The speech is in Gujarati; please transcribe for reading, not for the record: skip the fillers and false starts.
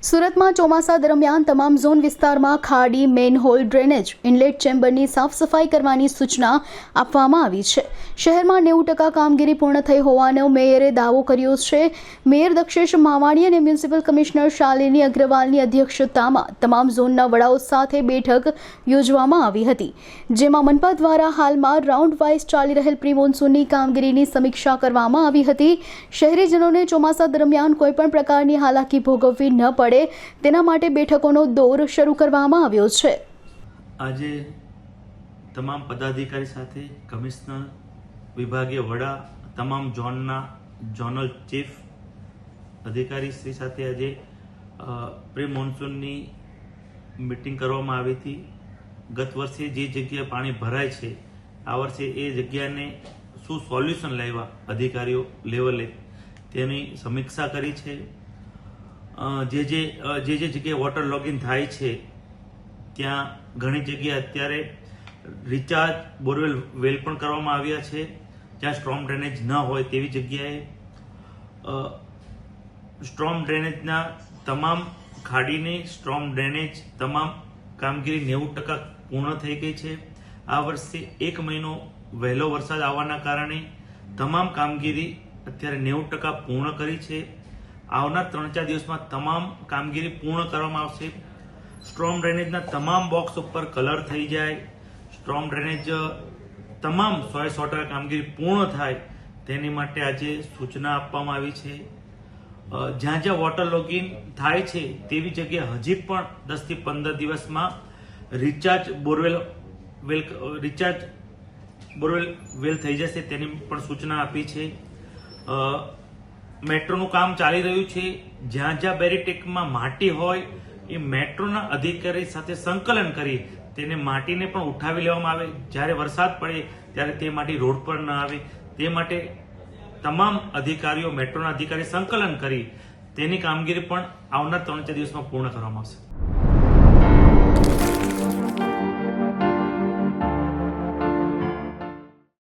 સુરતમાં ચોમાસા દરમિયાન તમામ ઝોન વિસ્તારમાં ખાડી, મેનહોલ, ડ્રેનેજ, ઇનલેટ ચેમ્બરની સાફ સફાઈ કરવાની સૂચના આપવામાં આવી છે. શહેરમાં 90% કામગીરી પૂર્ણ થઈ હોવાનો મેયરે દાવો કર્યો છે. મેયર દક્ષેશ માવાણી અને મ્યુનિસિપલ કમિશનર શાલિની અગ્રવાલની અધ્યક્ષતામાં તમામ ઝોનના વડાઓ સાથે બેઠક યોજવામાં આવી હતી, જેમાં મનપા દ્વારા હાલમાં રાઉન્ડ વાઇઝ ચાલી રહેલ પ્રી મોન્સૂનની કામગીરીની સમીક્ષા કરવામાં આવી હતી. શહેરીજનોને ચોમાસા દરમિયાન કોઈપણ પ્રકારની હાલાકી ભોગવવી ન પડે તેના માટે બેઠકોનો દોર શરૂ કરવામાં આવ્યો છે. આજે તમામ પદાધિકારી સાથે કમિશનર, વિભાગીય વડા, તમામ ઝોનના ઝોનલ ચીફ અધિકારી શ્રી સાથે આજે પ્રી મોન્સૂનની મિટિંગ કરવામાં આવી હતી. ગત વર્ષે જે જગ્યાએ પાણી ભરાય છે, આ વર્ષે એ જગ્યાને શું સોલ્યુશન લાવ્યા અધિકારીઓ લેવલે તેની સમીક્ષા કરી છે. જે જગ્યાએ વોટર લોગિંગ થાય છે ત્યાં ઘણી જગ્યાએ અત્યારે રિચાર્જ બોરવેલ વેલ પણ કરવામાં આવ્યા છે. જ્યાં સ્ટ્રોમ ડ્રેનેજ ન હોય તેવી જગ્યાએ સ્ટ્રોમ ડ્રેનેજના તમામ ખાડીની સ્ટ્રોમ ડ્રેનેજ તમામ કામગીરી 90% પૂર્ણ થઈ ગઈ છે. આ વર્ષે 1 મહિનો વહેલો વરસાદ આવવાના કારણે તમામ કામગીરી અત્યારે 90% પૂર્ણ કરી છે. આવનાર 3-4 દિવસમાં તમામ કામગીરી પૂર્ણ કરવામાં આવશે. સ્ટ્રોમ ડ્રેનેજના તમામ બોક્સ ઉપર કલર થઈ જાય, સ્ટ્રોમ ડ્રેનેજ તમામ 100% કામગીરી પૂર્ણ થાય તેની માટે આજે સૂચના આપવામાં આવી છે. જ્યાં જ્યાં વોટર લોગિંગ થાય છે તેવી જગ્યાએ હજી પણ 10 થી 15 દિવસમાં રિચાર્જ બોરવેલ વેલ થઈ જશે તેની પણ સૂચના આપી છે. મેટ્રોનું કામ ચાલી રહ્યું છે. જ્યાં જ્યાં બેરીટેકમાં માટી હોય એ મેટ્રોના અધિકારી સાથે સંકલન કરી તેને માટીને પણ ઉઠાવી લેવામાં આવે. જ્યારે વરસાદ પડે ત્યારે તે માટી રોડ પર ન આવે તે માટે તમામ અધિકારીઓ, મેટ્રોના અધિકારી સંકલન કરી તેની કામગીરી પણ આવનાર 3-4 દિવસમાં પૂર્ણ કરવામાં આવશે.